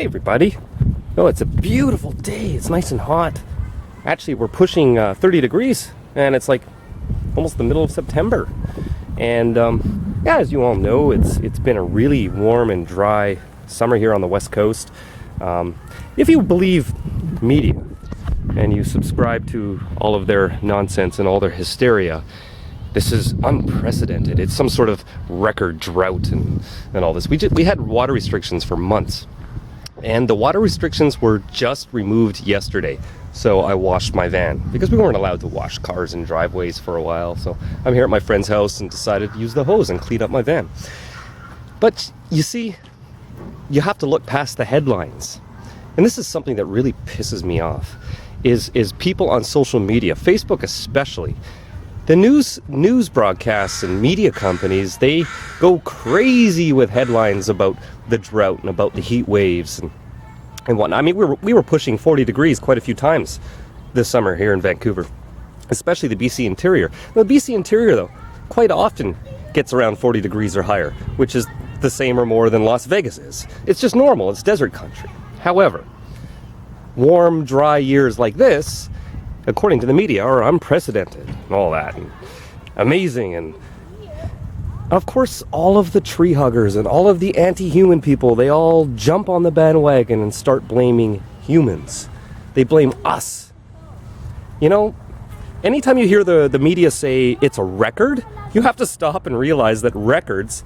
Hey everybody. Oh, it's a beautiful day. It's nice and hot. Actually, we're pushing 30 degrees and it's like almost the middle of September. And yeah, as you all know, it's been a really warm and dry summer here on the West Coast. If you believe media and you subscribe to all of their nonsense and all their hysteria, this is unprecedented. It's some sort of record drought and all this. We had water restrictions for months. And the water restrictions were just removed yesterday. So I washed my van because we weren't allowed to wash cars in driveways for a while. So I'm here at my friend's house and decided to use the hose and clean up my van. But you see, you have to look past the headlines. And this is something that really pisses me off, is people on social media, Facebook especially. The news broadcasts and media companies, they go crazy with headlines about the drought and about the heat waves and whatnot. I mean, we were pushing 40 degrees quite a few times this summer here in Vancouver, especially the BC interior. The BC interior, though, quite often gets around 40 degrees or higher, which is the same or more than Las Vegas is. It's just normal. It's desert country. However, warm, dry years like this, according to the media, are unprecedented and all that, and amazing. And of course, all of the tree huggers and all of the anti-human people, they all jump on the bandwagon and start blaming humans. They blame us. You know, anytime you hear the media say it's a record, you have to stop and realize that records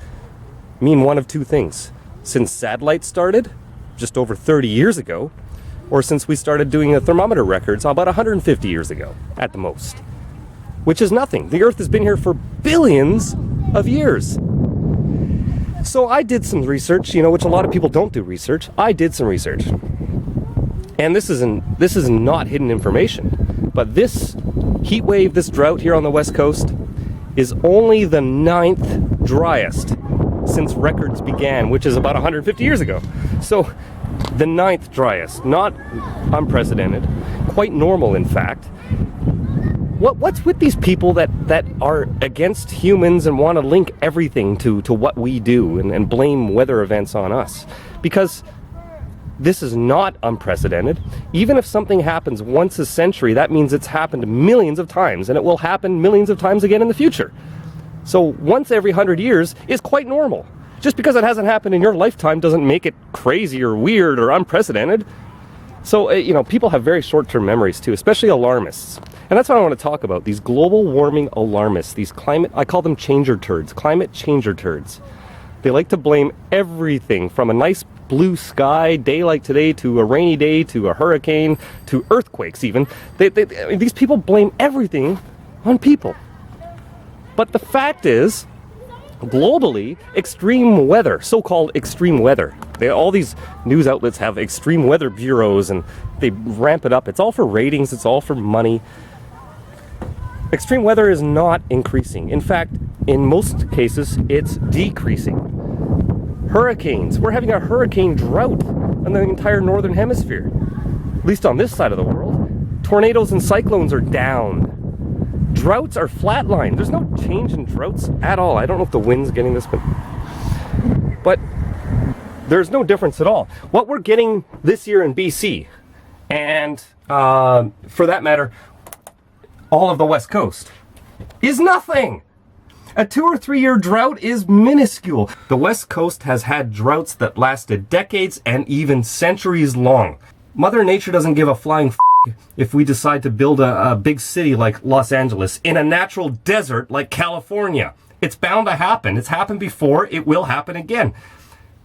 mean one of two things. Since satellites started, just over 30 years ago, or since we started doing the thermometer records about 150 years ago, at the most. Which is nothing. The Earth has been here for billions of years. So I did some research, which a lot of people don't do research. I did some research. And this is not hidden information. But this heat wave, this drought here on the West Coast, is only the 9th driest since records began, which is about 150 years ago. So the 9th driest, not unprecedented, quite normal in fact. What's with these people that are against humans and want to link everything to what we do and blame weather events on us? Because this is not unprecedented. Even if something happens once a century, that means it's happened millions of times, and it will happen millions of times again in the future. So once every 100 years is quite normal. Just because it hasn't happened in your lifetime doesn't make it crazy or weird or unprecedented. So, people have very short-term memories too, especially alarmists. And that's what I want to talk about, these global warming alarmists, these I call them changer turds, climate changer turds. They like to blame everything from a nice blue sky day like today to a rainy day to a hurricane to earthquakes even. These people blame everything on people. But the fact is, globally, extreme weather, so-called extreme weather. All these news outlets have extreme weather bureaus and they ramp it up. It's all for ratings, it's all for money. Extreme weather is not increasing. In fact, in most cases, it's decreasing. Hurricanes. We're having a hurricane drought in the entire northern hemisphere, at least on this side of the world. Tornadoes and cyclones are down. Droughts are flatlined. There's no change in droughts at all. I don't know if the wind's getting this, but there's no difference at all. What we're getting this year in BC, and for that matter, all of the West Coast, is nothing. A 2 or 3 year drought is minuscule. The West Coast has had droughts that lasted decades and even centuries long. Mother Nature doesn't give a flying if we decide to build a big city like Los Angeles in a natural desert like California. It's bound to happen. It's happened before. It will happen again.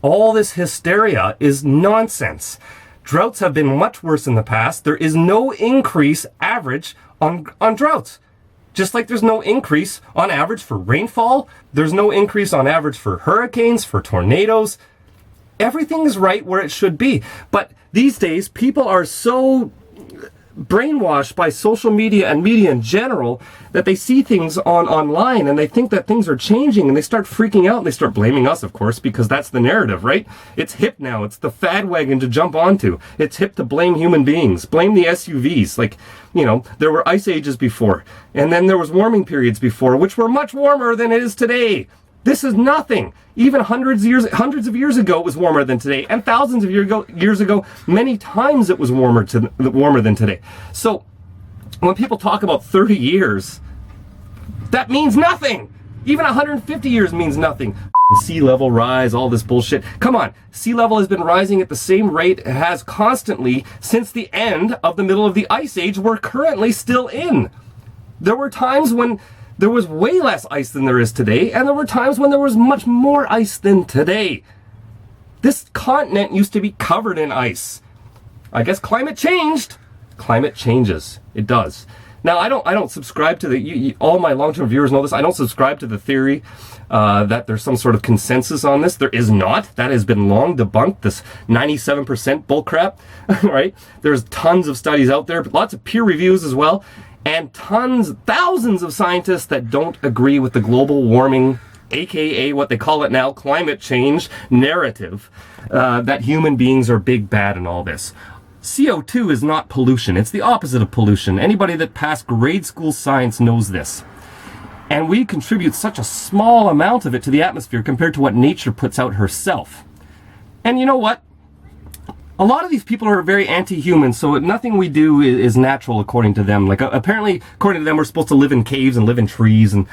All this hysteria is nonsense. Droughts have been much worse in the past. There is no increase average on droughts. Just like there's no increase on average for rainfall. There's no increase on average for hurricanes, for tornadoes. Everything is right where it should be. But these days, people are so brainwashed by social media and media in general that they see things online and they think that things are changing and they start freaking out and they start blaming us, of course, because that's the narrative, right? It's hip now. It's the fad wagon to jump onto. It's hip to blame human beings, blame the SUVs. Like, there were ice ages before, and then there was warming periods before, which were much warmer than it is today. This is nothing. Even hundreds of years ago, it was warmer than today, and thousands of years ago, many times it was warmer than today. So when people talk about 30 years, that means nothing. Even 150 years means nothing. Sea level rise, all this bullshit. Come on, sea level has been rising at the same rate it has constantly since the end of the middle of the ice age we're currently still in. There were times when there was way less ice than there is today, and there were times when there was much more ice than today. This continent used to be covered in ice. I guess climate changed. Climate changes. It does. Now, I don't subscribe to the, all my long-term viewers know this, I don't subscribe to the theory that there's some sort of consensus on this. There is not. That has been long debunked, this 97% bullcrap, right? There's tons of studies out there, lots of peer reviews as well, and thousands of scientists that don't agree with the global warming, aka what they call it now, climate change narrative, that human beings are big bad in all this. CO2 is not pollution. It's the opposite of pollution. Anybody that passed grade school science knows this. And we contribute such a small amount of it to the atmosphere compared to what nature puts out herself. And you know what? A lot of these people are very anti-human, so nothing we do is natural according to them. Like apparently, according to them, we're supposed to live in caves and live in trees, and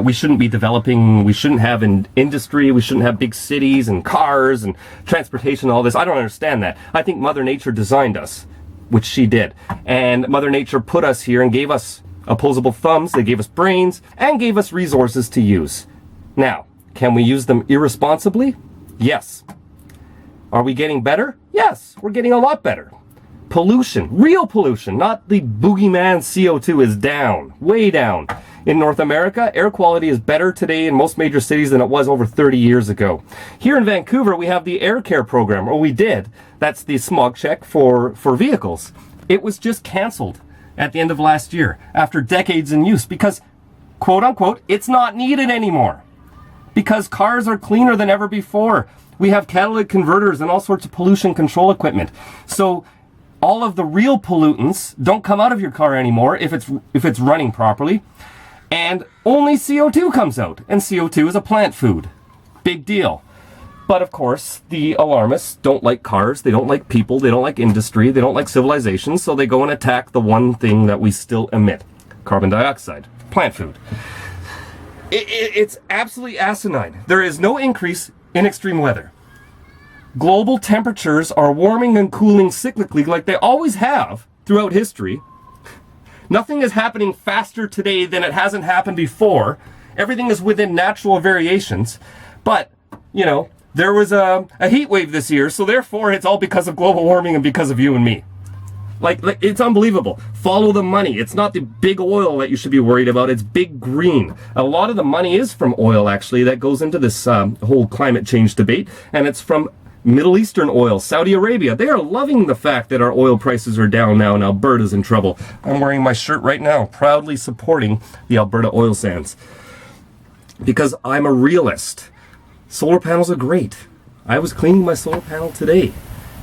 we shouldn't be developing. We shouldn't have an industry. We shouldn't have big cities and cars and transportation. And all this. I don't understand that. I think Mother Nature designed us, which she did, and Mother Nature put us here and gave us opposable thumbs. They gave us brains and gave us resources to use. Now, can we use them irresponsibly? Yes. Are we getting better? Yes, we're getting a lot better. Pollution, real pollution, not the boogeyman CO2 is down, way down. In North America, air quality is better today in most major cities than it was over 30 years ago. Here in Vancouver, we have the Air Care program, or we did. That's the smog check for vehicles. It was just canceled at the end of last year after decades in use because, quote unquote, it's not needed anymore. Because cars are cleaner than ever before. We have catalytic converters and all sorts of pollution control equipment. So all of the real pollutants don't come out of your car anymore if it's running properly. And only CO2 comes out. And CO2 is a plant food. Big deal. But of course, the alarmists don't like cars, they don't like people, they don't like industry, they don't like civilization, so they go and attack the one thing that we still emit. Carbon dioxide. Plant food. It's absolutely asinine. There is no increase in extreme weather. Global temperatures are warming and cooling cyclically like they always have throughout history. Nothing is happening faster today than it hasn't happened before. Everything is within natural variations. But, you know, there was a heat wave this year, so therefore it's all because of global warming and because of you and me. Like it's unbelievable. Follow the money. It's not the big oil that you should be worried about. It's big green. A lot of the money is from oil, actually, that goes into this whole climate change debate. And it's from Middle Eastern oil, Saudi Arabia. They are loving the fact that our oil prices are down now and Alberta's in trouble. I'm wearing my shirt right now, proudly supporting the Alberta oil sands. Because I'm a realist. Solar panels are great. I was cleaning my solar panel today.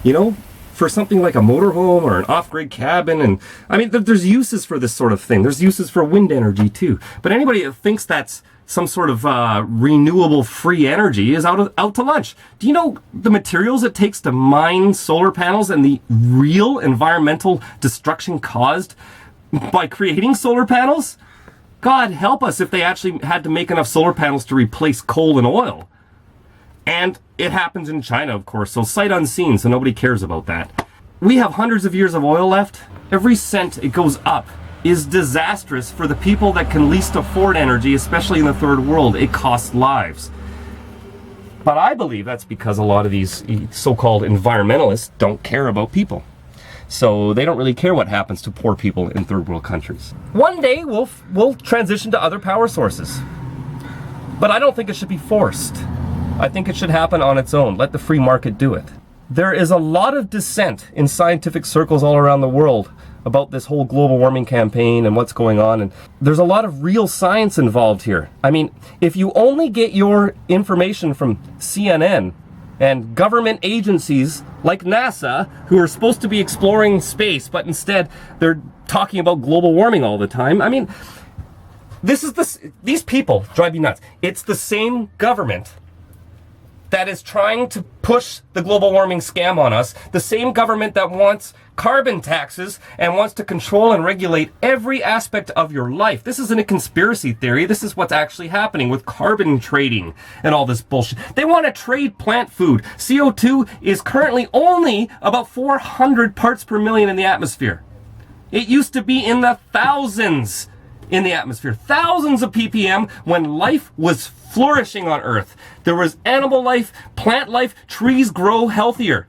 You know, for something like a motorhome or an off-grid cabin. And I mean, there's uses for this sort of thing. There's uses for wind energy too. But anybody that thinks that's some sort of renewable free energy is out to lunch. Do you know the materials it takes to mine solar panels and the real environmental destruction caused by creating solar panels? God help us if they actually had to make enough solar panels to replace coal and oil. And it happens in China, of course, so sight unseen, so nobody cares about that. We have hundreds of years of oil left. Every cent it goes up is disastrous for the people that can least afford energy, especially in the third world. It costs lives. But I believe that's because a lot of these so-called environmentalists don't care about people. So they don't really care what happens to poor people in third world countries. One day we'll transition to other power sources. But I don't think it should be forced. I think it should happen on its own. Let the free market do it. There is a lot of dissent in scientific circles all around the world about this whole global warming campaign and what's going on. And there's a lot of real science involved here. I mean, if you only get your information from CNN and government agencies like NASA, who are supposed to be exploring space, but instead they're talking about global warming all the time. I mean, These people drive me nuts. It's the same government that is trying to push the global warming scam on us, the same government that wants carbon taxes and wants to control and regulate every aspect of your life. This isn't a conspiracy theory. This is what's actually happening with carbon trading and all this bullshit. They want to trade plant food. CO2 is currently only about 400 parts per million in the atmosphere. It used to be in the thousands in the atmosphere. Thousands of ppm when life was flourishing on Earth. There was animal life, plant life. Trees grow healthier.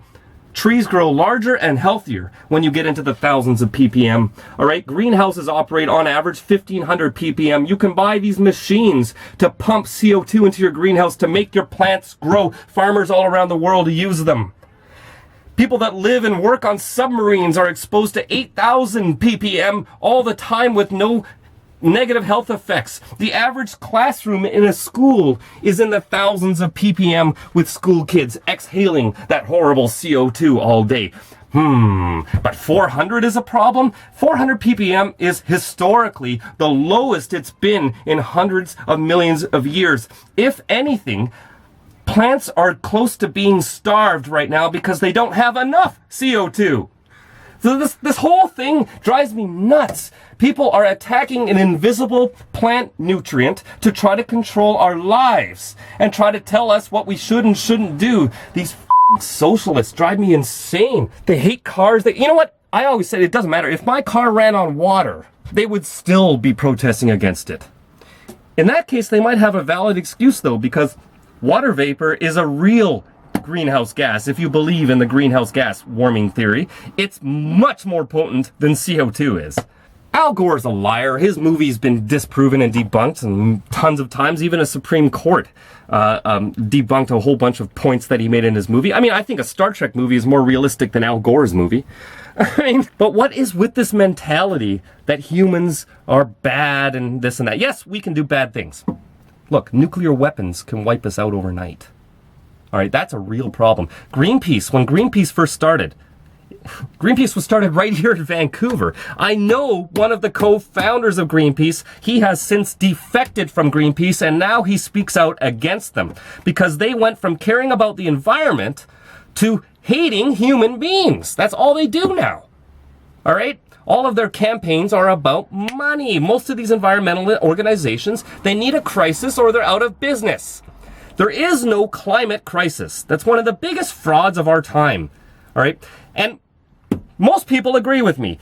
Trees grow larger and healthier when you get into the thousands of ppm. All right, greenhouses operate on average 1,500 ppm. You can buy these machines to pump CO2 into your greenhouse to make your plants grow. Farmers all around the world use them. People that live and work on submarines are exposed to 8,000 ppm all the time with no negative health effects. The average classroom in a school is in the thousands of ppm with school kids exhaling that horrible CO2 all day. But 400 is a problem? 400 ppm is historically the lowest it's been in hundreds of millions of years. If anything, plants are close to being starved right now because they don't have enough CO2. So this whole thing drives me nuts. People are attacking an invisible plant nutrient to try to control our lives and try to tell us what we should and shouldn't do. These socialists drive me insane. They hate cars. You know what? I always said it doesn't matter. If my car ran on water, they would still be protesting against it. In that case, they might have a valid excuse though, because water vapor is a real greenhouse gas. If you believe in the greenhouse gas warming theory, it's much more potent than CO2 is. Al Gore's a liar. His movie's been disproven and debunked and tons of times. Even a Supreme Court debunked a whole bunch of points that he made in his movie. I mean, I think a Star Trek movie is more realistic than Al Gore's movie. I mean, but what is with this mentality that humans are bad and this and that? Yes, we can do bad things. Look, nuclear weapons can wipe us out overnight. All right, that's a real problem. Greenpeace, when Greenpeace first started, Greenpeace was started right here in Vancouver. I know one of the co-founders of Greenpeace. He has since defected from Greenpeace and now he speaks out against them because they went from caring about the environment to hating human beings. That's all they do now. All right? All of their campaigns are about money. Most of these environmental organizations, they need a crisis or they're out of business. There is no climate crisis. That's one of the biggest frauds of our time. All right? And most people agree with me.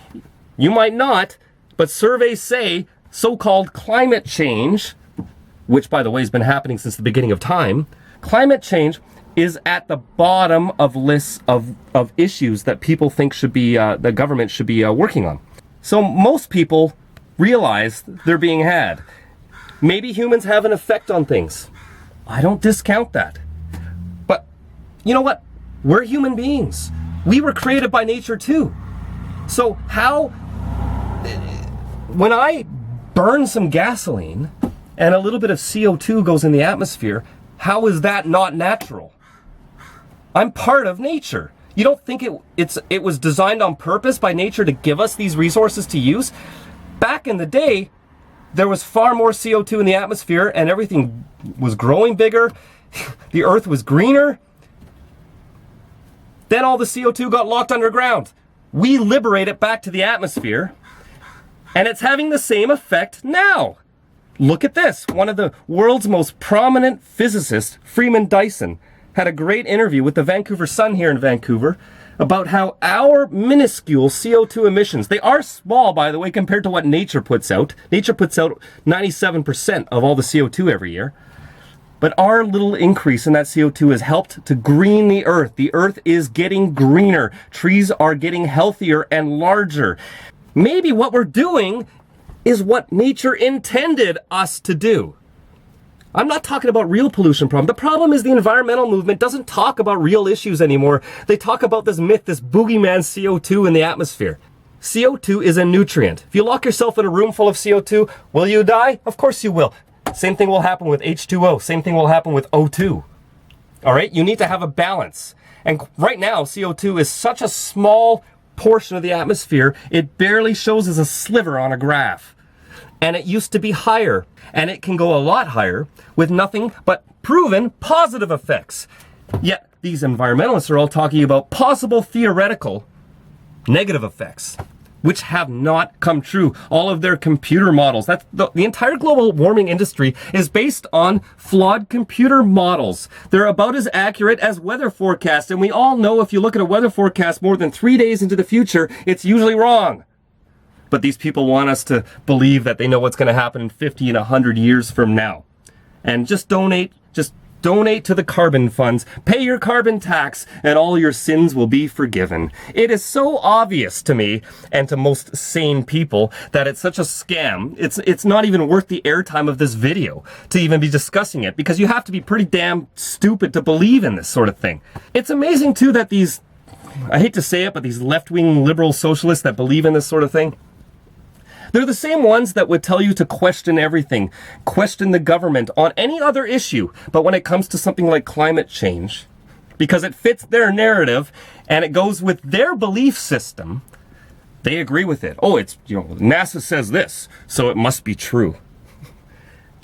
You might not, but surveys say so-called climate change, which by the way has been happening since the beginning of time, climate change is at the bottom of lists of issues that people think should be, the government should be working on. So most people realize they're being had. Maybe humans have an effect on things. I don't discount that. But you know what? We're human beings. We were created by nature too. So how, when I burn some gasoline and a little bit of CO2 goes in the atmosphere, how is that not natural? I'm part of nature. You don't think it was designed on purpose by nature to give us these resources to use? Back in the day, there was far more CO2 in the atmosphere and everything was growing bigger. The earth was greener. Then all the CO2 got locked underground. We liberate it back to the atmosphere and it's having the same effect now. Look at this. One of the world's most prominent physicists, Freeman Dyson, had a great interview with the Vancouver Sun here in Vancouver about how our minuscule CO2 emissions, they are small, by the way, compared to what nature puts out. Nature puts out 97% of all the CO2 every year. But our little increase in that CO2 has helped to green the earth. The earth is getting greener. Trees are getting healthier and larger. Maybe what we're doing is what nature intended us to do. I'm not talking about real pollution problem. The problem is the environmental movement doesn't talk about real issues anymore. They talk about this myth, this boogeyman CO2 in the atmosphere. CO2 is a nutrient. If you lock yourself in a room full of CO2, will you die? Of course you will. Same thing will happen with H2O. Same thing will happen with O2. All right? You need to have a balance. And right now, CO2 is such a small portion of the atmosphere, it barely shows as a sliver on a graph. And it used to be higher. And it can go a lot higher with nothing but proven positive effects. Yet these environmentalists are all talking about possible theoretical negative effects, which have not come true. All of their computer models, that's the entire global warming industry is based on flawed computer models. They're about as accurate as weather forecasts. And we all know if you look at a weather forecast more than 3 days into the future, it's usually wrong. But these people want us to believe that they know what's going to happen in 50 and 100 years from now. And just donate to the carbon funds, pay your carbon tax, and all your sins will be forgiven. It is so obvious to me and to most sane people that it's such a scam. It's not even worth the airtime of this video to even be discussing it, because you have to be pretty damn stupid to believe in this sort of thing. It's amazing too that these, I hate to say it, but these left-wing liberal socialists that believe in this sort of thing, they're the same ones that would tell you to question everything, question the government on any other issue. But when it comes to something like climate change, because it fits their narrative and it goes with their belief system, they agree with it. Oh, it's, NASA says this, so it must be true.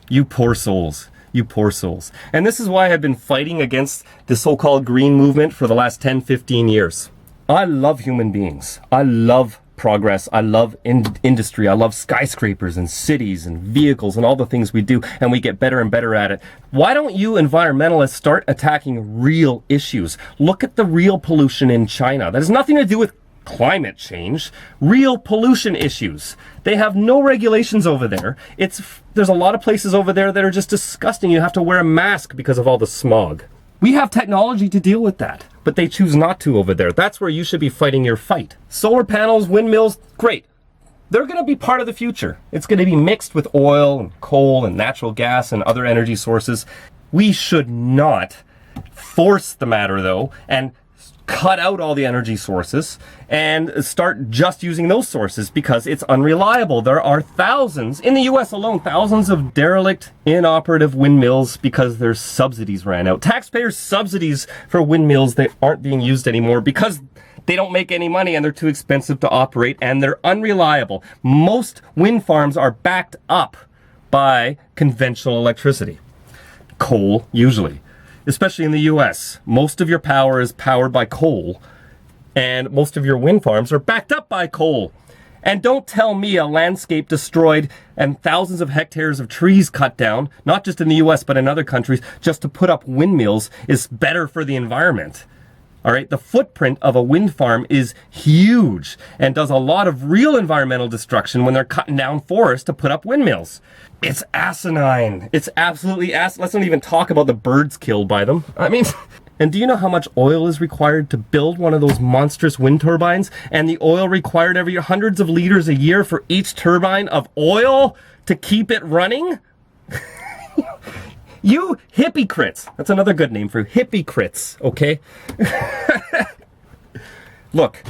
You poor souls. You poor souls. And this is why I've been fighting against the so-called green movement for the last 10, 15 years. I love human beings. I love progress. I love industry. I love skyscrapers and cities and vehicles and all the things we do, and we get better and better at it. Why don't you environmentalists start attacking real issues? Look at the real pollution in China. That has nothing to do with climate change. Real pollution issues. They have no regulations over there. There's a lot of places over there that are just disgusting. You have to wear a mask because of all the smog. We have technology to deal with that, but they choose not to over there. That's where you should be fighting your fight. Solar panels, windmills, great. They're going to be part of the future. It's going to be mixed with oil and coal and natural gas and other energy sources. We should not force the matter, though, and cut out all the energy sources and start just using those sources because it's unreliable. There are thousands, in the US alone, thousands of derelict, inoperative windmills because their subsidies ran out. Taxpayers' subsidies for windmills that aren't being used anymore because they don't make any money and they're too expensive to operate and they're unreliable. Most wind farms are backed up by conventional electricity. Coal, usually. Especially in the US, most of your power is powered by coal, and most of your wind farms are backed up by coal. And don't tell me a landscape destroyed and thousands of hectares of trees cut down, not just in the US, but in other countries, just to put up windmills is better for the environment. All right, the footprint of a wind farm is huge and does a lot of real environmental destruction when they're cutting down forests to put up windmills. It's asinine. It's absolutely asinine. Let's not even talk about the birds killed by them. I mean, and do you know how much oil is required to build one of those monstrous wind turbines? And the oil required every hundreds of liters a year for each turbine of oil to keep it running? You hypocrites. That's another good name for hypocrites, okay? Look,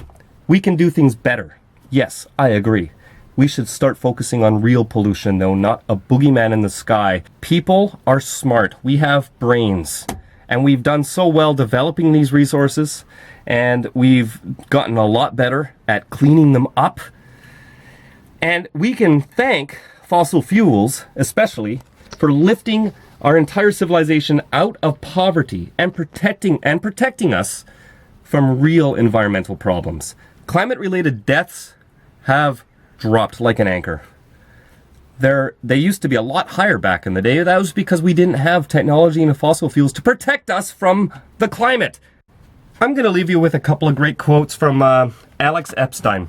we can do things better. Yes, I agree. We should start focusing on real pollution, though, not a boogeyman in the sky. People are smart. We have brains. And we've done so well developing these resources, and we've gotten a lot better at cleaning them up. And we can thank fossil fuels, especially, for lifting our entire civilization out of poverty and protecting us from real environmental problems. Climate-related deaths have dropped like an anchor. They used to be a lot higher back in the day. That was because we didn't have technology and fossil fuels to protect us from the climate. I'm going to leave you with a couple of great quotes from Alex Epstein.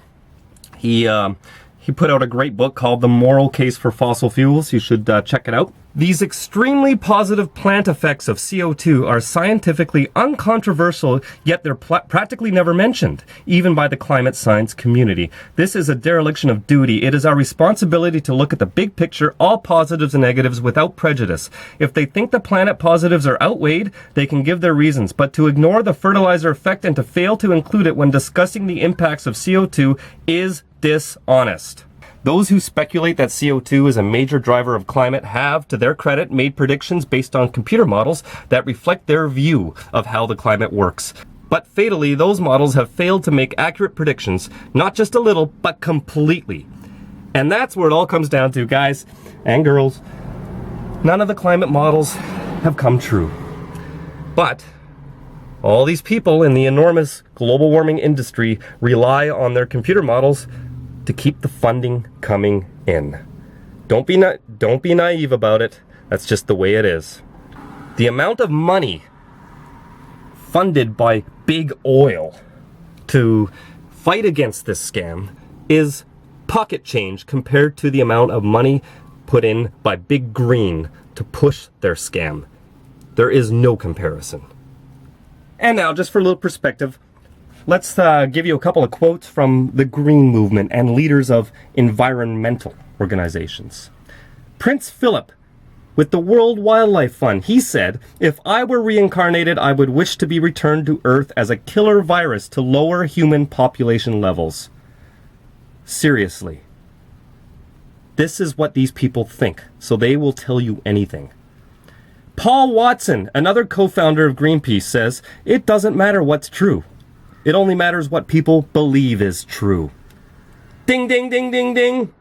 He put out a great book called The Moral Case for Fossil Fuels. You should check it out. These extremely positive plant effects of CO2 are scientifically uncontroversial, yet they're practically never mentioned, even by the climate science community. This is a dereliction of duty. It is our responsibility to look at the big picture, all positives and negatives, without prejudice. If they think the planet positives are outweighed, they can give their reasons, but to ignore the fertilizer effect and to fail to include it when discussing the impacts of CO2 is dishonest. Those who speculate that CO2 is a major driver of climate have, to their credit, made predictions based on computer models that reflect their view of how the climate works. But fatally, those models have failed to make accurate predictions, not just a little, but completely. And that's where it all comes down to, guys and girls. None of the climate models have come true. But all these people in the enormous global warming industry rely on their computer models to keep the funding coming in. Don't be naive about it. That's just the way it is. The amount of money funded by big oil to fight against this scam is pocket change compared to the amount of money put in by Big Green to push their scam. There is no comparison. And now, just for a little perspective, let's give you a couple of quotes from the Green Movement and leaders of environmental organizations. Prince Philip, with the World Wildlife Fund, he said, "If I were reincarnated, I would wish to be returned to Earth as a killer virus to lower human population levels." Seriously. This is what these people think, so they will tell you anything. Paul Watson, another co-founder of Greenpeace, says, "It doesn't matter what's true. It only matters what people believe is true." Ding, ding, ding, ding, ding.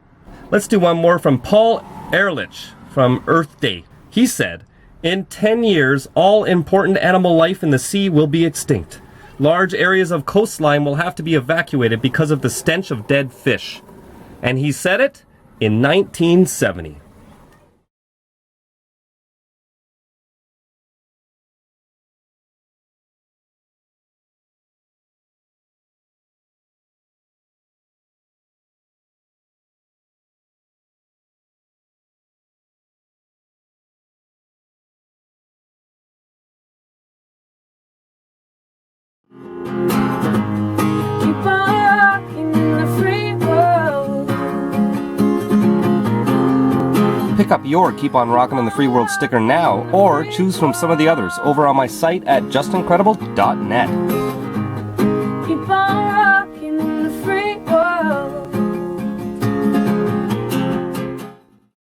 Let's do one more from Paul Ehrlich from Earth Day. He said, "In 10 years, all important animal life in the sea will be extinct. Large areas of coastline will have to be evacuated because of the stench of dead fish." And he said it in 1970. Keep on rocking in the free world. Pick up your Keep on Rockin' in the Free World sticker now, or choose from some of the others over on my site at justincredible.net.